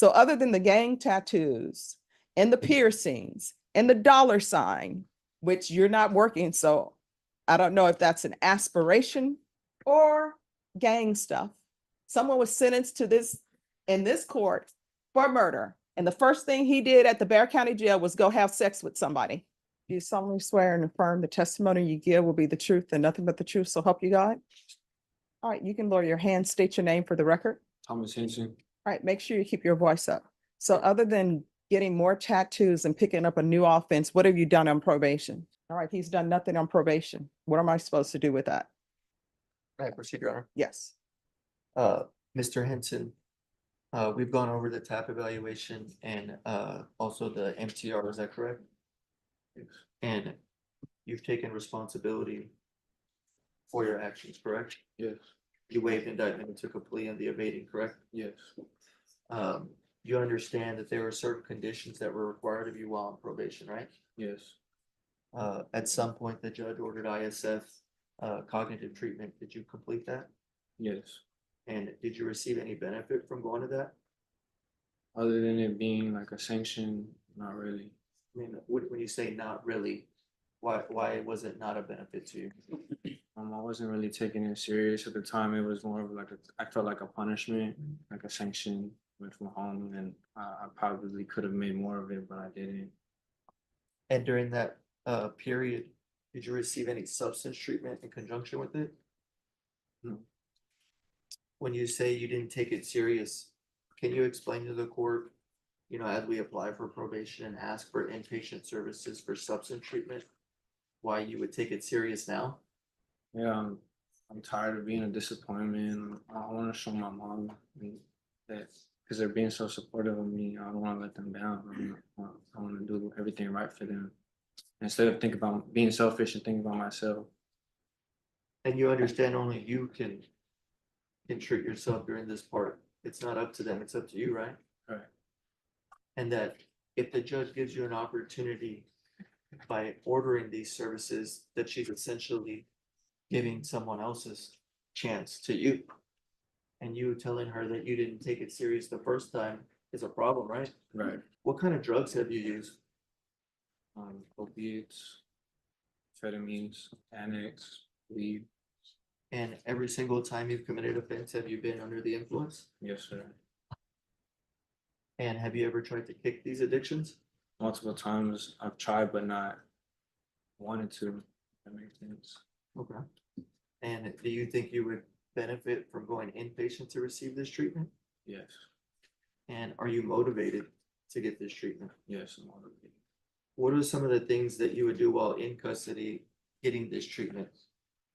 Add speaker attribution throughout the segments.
Speaker 1: So other than the gang tattoos and the piercings and the dollar sign, which you're not working, so I don't know if that's an aspiration or gang stuff. Someone was sentenced to this in this court for murder. And the first thing he did at the Bexar County Jail was go have sex with somebody. Do you solemnly swear and affirm the testimony you give will be the truth and nothing but the truth, so help you God? All right, you can lower your hand, state your name for the record.
Speaker 2: Thomas Henson.
Speaker 1: All right, make sure you keep your voice up. So other than getting more tattoos and picking up a new offense, what have you done on probation? All right, he's done nothing on probation. What am I supposed to do with that?
Speaker 3: May I proceed, Your Honor?
Speaker 1: Yes.
Speaker 3: Mr. Henson, we've gone over the TAP evaluation and also the MTR, is that correct?
Speaker 2: Yes.
Speaker 3: And you've taken responsibility for your actions, correct?
Speaker 2: Yes.
Speaker 3: You waived indictment and took a plea on the evading, correct?
Speaker 2: Yes.
Speaker 3: You understand that there were certain conditions that were required of you while on probation, right?
Speaker 2: Yes.
Speaker 3: At some point, the judge ordered ISF cognitive treatment. Did you complete that?
Speaker 2: Yes.
Speaker 3: And did you receive any benefit from going to that?
Speaker 2: Other than it being like a sanction, not really.
Speaker 3: I mean, when you say not really, why was it not a benefit to you?
Speaker 2: I wasn't really taking it serious at the time. It was more of like I felt like a punishment, like a sanction. Went from home, and I probably could have made more of it, but I didn't.
Speaker 3: And during that period, did you receive any substance treatment in conjunction with it?
Speaker 2: No.
Speaker 3: When you say you didn't take it serious, can you explain to the court, as we apply for probation and ask for inpatient services for substance treatment, why you would take it serious now?
Speaker 2: Yeah, I'm tired of being a disappointment. I want to show my mom that because they're being so supportive of me, I don't want to let them down. I want to do everything right for them instead of thinking about being selfish and thinking about myself.
Speaker 3: And you understand only you can treat yourself during this part. It's not up to them, it's up to you, right?
Speaker 2: Right.
Speaker 3: And that if the judge gives you an opportunity by ordering these services, that she's essentially giving someone else's chance to you. And you telling her that you didn't take it serious the first time is a problem, right?
Speaker 2: Right.
Speaker 3: What kind of drugs have you used?
Speaker 2: Opiates, amphetamines, annex, weed.
Speaker 3: And every single time you've committed offense, have you been under the influence?
Speaker 2: Yes, sir.
Speaker 3: And have you ever tried to kick these addictions?
Speaker 2: Multiple times I've tried, but not wanted to. If that makes sense.
Speaker 3: Okay. And do you think you would benefit from going inpatient to receive this treatment?
Speaker 2: Yes.
Speaker 3: And are you motivated to get this treatment?
Speaker 2: Yes, I'm motivated.
Speaker 3: What are some of the things that you would do while in custody getting this treatment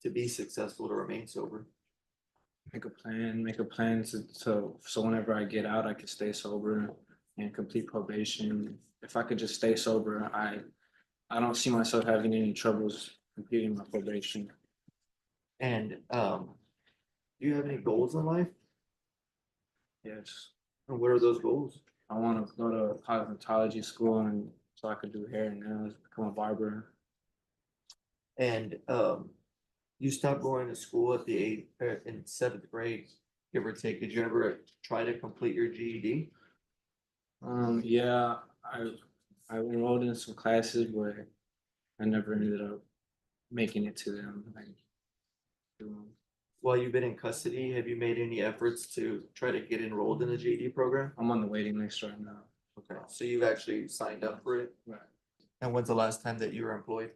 Speaker 3: to be successful, to remain sober?
Speaker 2: Make a plan so whenever I get out, I can stay sober and complete probation. If I could just stay sober, I don't see myself having any troubles completing my probation.
Speaker 3: And do you have any goals in life?
Speaker 2: Yes.
Speaker 3: And what are those goals?
Speaker 2: I want to go to cosmetology school and so I could do hair and nails, become a barber.
Speaker 3: And you stopped going to school at the in 7th grade, give or take. Did you ever try to complete your GED?
Speaker 2: Yeah, I enrolled in some classes, but I never ended up making it to them.
Speaker 3: While you've been in custody, have you made any efforts to try to get enrolled in the GED program?
Speaker 2: I'm on the waiting list right now.
Speaker 3: Okay, so you've actually signed up for it?
Speaker 2: Right.
Speaker 3: And when's the last time that you were employed?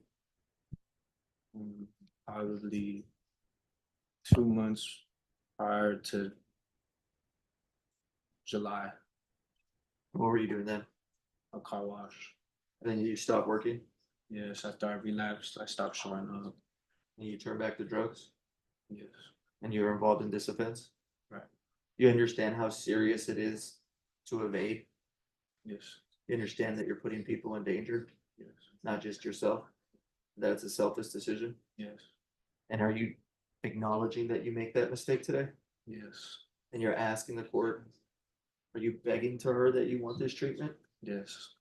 Speaker 2: Probably 2 months prior to July.
Speaker 3: What were you doing then?
Speaker 2: A car wash.
Speaker 3: And then you stopped working
Speaker 2: Yes, after I relapsed, I stopped showing up.
Speaker 3: and you turned back to drugs
Speaker 2: Yes.
Speaker 3: and you were involved in this offense?
Speaker 2: Right.
Speaker 3: You understand how serious it is to evade?
Speaker 2: Yes.
Speaker 3: You understand that you're putting people in danger,
Speaker 2: Yes.
Speaker 3: not just yourself? That it's a selfish decision?
Speaker 2: Yes.
Speaker 3: And are you acknowledging that you make that mistake today?
Speaker 2: Yes.
Speaker 3: And you're asking the court, are you begging to her that you want this treatment?
Speaker 2: Yes.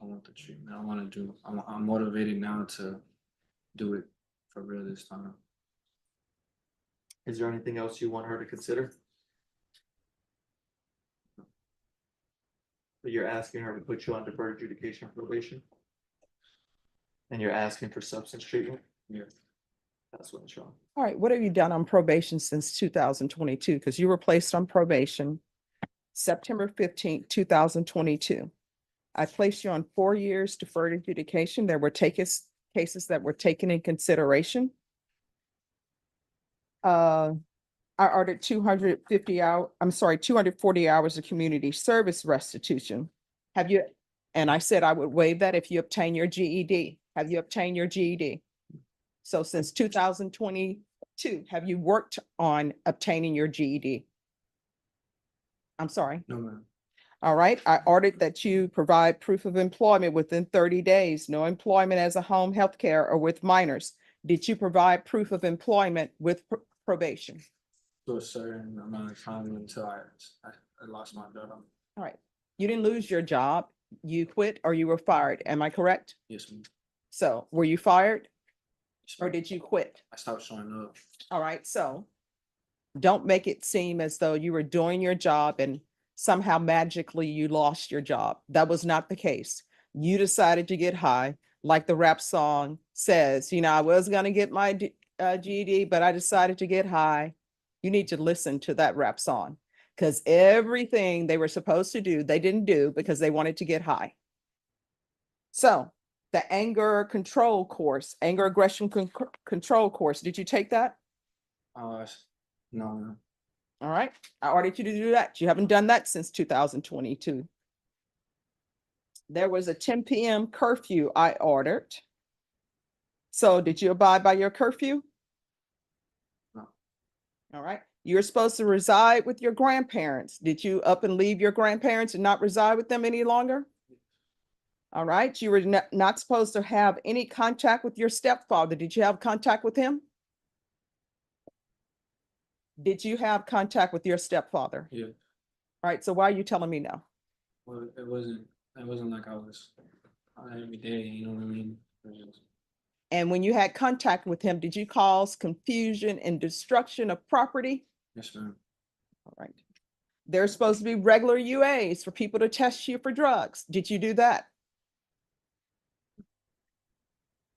Speaker 2: I want the treatment. I want to do. I'm motivated now to do it for real this time.
Speaker 3: Is there anything else you want her to consider? But you're asking her to put you on deferred adjudication probation? And you're asking for substance treatment?
Speaker 2: Yeah.
Speaker 3: That's what it's wrong.
Speaker 1: All right, what have you done on probation since 2022? Because you were placed on probation September 15th, 2022. I placed you on 4 years deferred adjudication. There were cases that were taken in consideration. I ordered 240 hours of community service restitution. Have you, and I said I would waive that if you obtain your GED. Have you obtained your GED? So since 2022, have you worked on obtaining your GED? I'm sorry.
Speaker 2: No, ma'am.
Speaker 1: All right, I ordered that you provide proof of employment within 30 days, no employment as a home health care or with minors. Did you provide proof of employment with probation?
Speaker 2: To a certain amount of time until I lost my job.
Speaker 1: All right, you didn't lose your job, you quit or you were fired, am I correct?
Speaker 2: Yes, ma'am.
Speaker 1: So were you fired
Speaker 2: Yes,
Speaker 1: or
Speaker 2: ma'am.
Speaker 1: did you quit?
Speaker 2: I stopped showing up.
Speaker 1: All right, so don't make it seem as though you were doing your job and somehow magically you lost your job. That was not the case. You decided to get high, like the rap song says, I was gonna get my GED, but I decided to get high. You need to listen to that rap song because everything they were supposed to do, they didn't do because they wanted to get high. So the anger control course, anger aggression control course, did you take that?
Speaker 2: No, ma'am.
Speaker 1: All right, I ordered you to do that. You haven't done that since 2022. There was a 10 p.m. curfew I ordered. So did you abide by your curfew?
Speaker 2: No.
Speaker 1: All right, you're supposed to reside with your grandparents. Did you up and leave your grandparents and not reside with them any longer? All right, you were not supposed to have any contact with your stepfather. Did you have contact with him? Did you have contact with your stepfather?
Speaker 2: Yeah.
Speaker 1: All right, so why are you telling me no?
Speaker 2: Well, it wasn't like I was every day, you know what I mean? It was just-
Speaker 1: And when you had contact with him, did you cause confusion and destruction of property?
Speaker 2: Yes, ma'am.
Speaker 1: All right. There's supposed to be regular UAs for people to test you for drugs. Did you do that?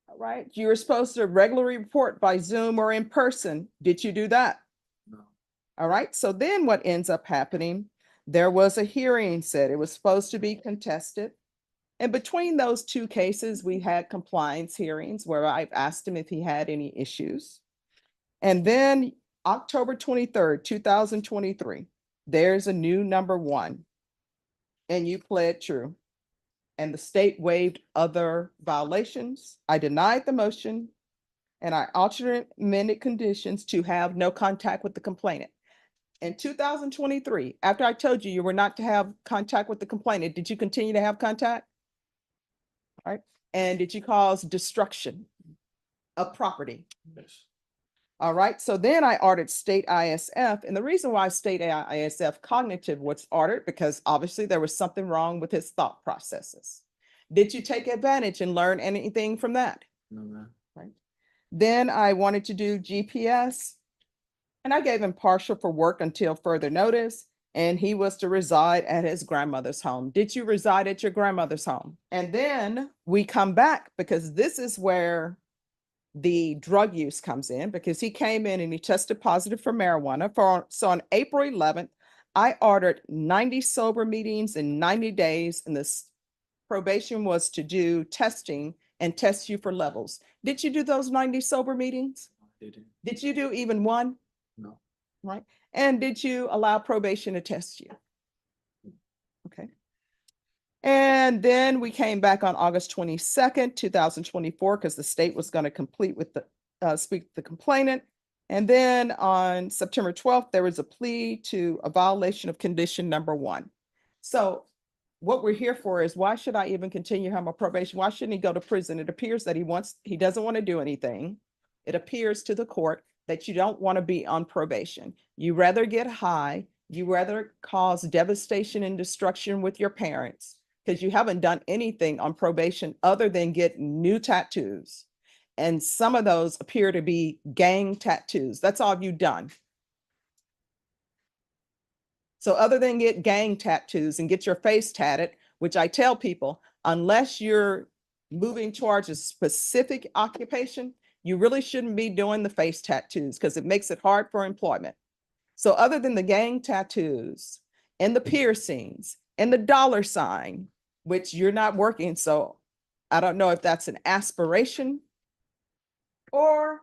Speaker 1: All right. You were supposed to regularly report by Zoom or in person. Did you do that?
Speaker 2: No.
Speaker 1: All right. So then what ends up happening? There was a hearing said it was supposed to be contested. And between those two cases, we had compliance hearings where I've asked him if he had any issues. And then October 23rd, 2023, there's a new number 1. And you pled true. And the state waived other violations. I denied the motion and I alternate amended conditions to have no contact with the complainant. In 2023, after I told you were not to have contact with the complainant, did you continue to have contact? All right. And did you cause destruction of property?
Speaker 2: Yes.
Speaker 1: All right. So then I ordered state ISF. And the reason why state ISF cognitive was ordered, because obviously there was something wrong with his thought processes. Did you take advantage and learn anything from that?
Speaker 2: No, ma'am.
Speaker 1: Right. Then I wanted to do GPS and I gave him partial for work until further notice. And he was to reside at his grandmother's home. Did you reside at your grandmother's home? And then we come back because this is where the drug use comes in, because he came in and he tested positive for marijuana. So on April 11th, I ordered 90 sober meetings in 90 days, and this probation was to do testing and test you for levels. Did you do those 90 sober meetings?
Speaker 2: I didn't.
Speaker 1: Did you do even one?
Speaker 2: No.
Speaker 1: Right. And did you allow probation to test you? Okay. And then we came back on August 22nd, 2024, because the state was going to complete with the speak the complainant. And then on September 12th, there was a plea to a violation of condition number 1. So what we're here for is, why should I even continue him on probation? Why shouldn't he go to prison? It appears that he doesn't want to do anything. It appears to the court that you don't want to be on probation. You rather get high. You rather cause devastation and destruction with your parents, because you haven't done anything on probation other than get new tattoos. And some of those appear to be gang tattoos. That's all you've done. So other than get gang tattoos and get your face tatted, which I tell people, unless you're moving towards a specific occupation, you really shouldn't be doing the face tattoos because it makes it hard for employment. So other than the gang tattoos and the piercings and the dollar sign, which you're not working, so I don't know if that's an aspiration or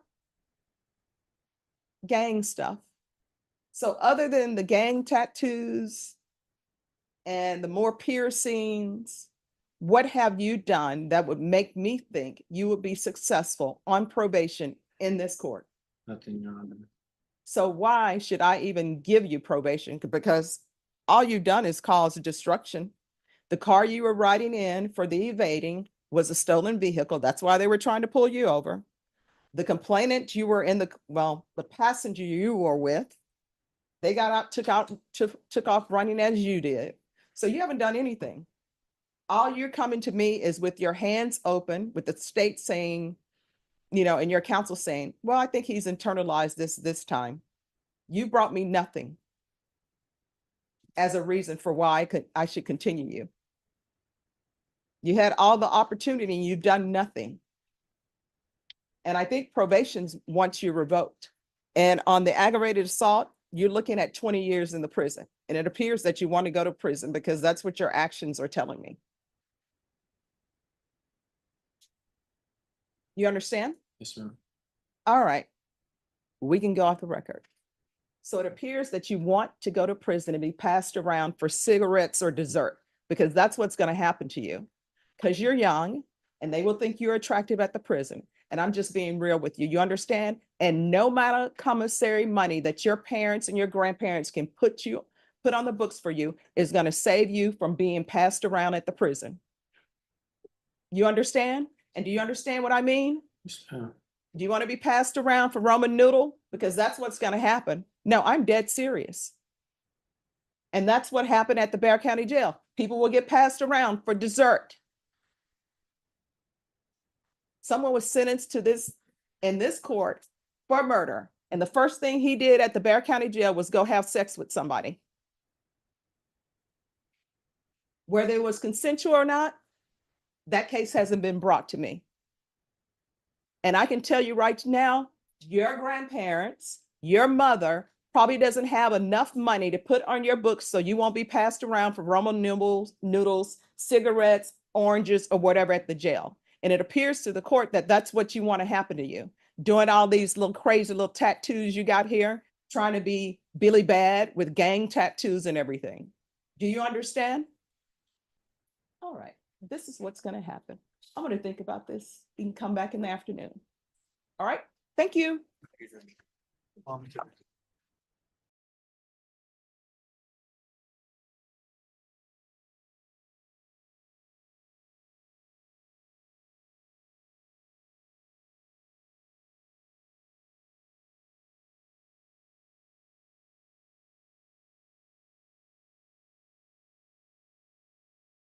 Speaker 1: gang stuff. So other than the gang tattoos and the more piercings, what have you done that would make me think you would be successful on probation in this court?
Speaker 2: Nothing, Your Honor.
Speaker 1: So why should I even give you probation? Because all you've done is cause destruction. The car you were riding in for the evading was a stolen vehicle. That's why they were trying to pull you over. The complainant you were in the passenger you were with, they got out, took off running as you did. So you haven't done anything. All you're coming to me is with your hands open, with the state saying, and your counsel saying, well, I think he's internalized this time. You brought me nothing as a reason for why I should continue you. You had all the opportunity and you've done nothing. And I think probation's once you revoked. And on the aggravated assault, you're looking at 20 years in the prison. And it appears that you want to go to prison because that's what your actions are telling me. You understand?
Speaker 2: Yes, ma'am.
Speaker 1: All right. We can go off the record. So it appears that you want to go to prison and be passed around for cigarettes or dessert, because that's what's going to happen to you. Because you're young and they will think you're attractive at the prison. And I'm just being real with you. You understand? And no amount of commissary money that your parents and your grandparents can put on the books for you is going to save you from being passed around at the prison. You understand? And do you understand what I mean?
Speaker 2: Yes, ma'am.
Speaker 1: Do you want to be passed around for Roman noodle? Because that's what's going to happen. No, I'm dead serious. And that's what happened at the Bexar County Jail. People will get passed around for dessert. Someone was sentenced to this in this court for murder. And the first thing he did at the Bexar County Jail was go have sex with somebody. Whether it was consensual or not, that case hasn't been brought to me. And I can tell you right now, your grandparents, your mother probably doesn't have enough money to put on your books so you won't be passed around for Roman noodles, cigarettes, oranges, or whatever at the jail. And it appears to the court that that's what you want to happen to you. Doing all these little crazy little tattoos you got here, trying to be Billy Bad with gang tattoos and everything. Do you understand? All right, this is what's going to happen. I'm going to think about this. You can come back in the afternoon. All right, thank you.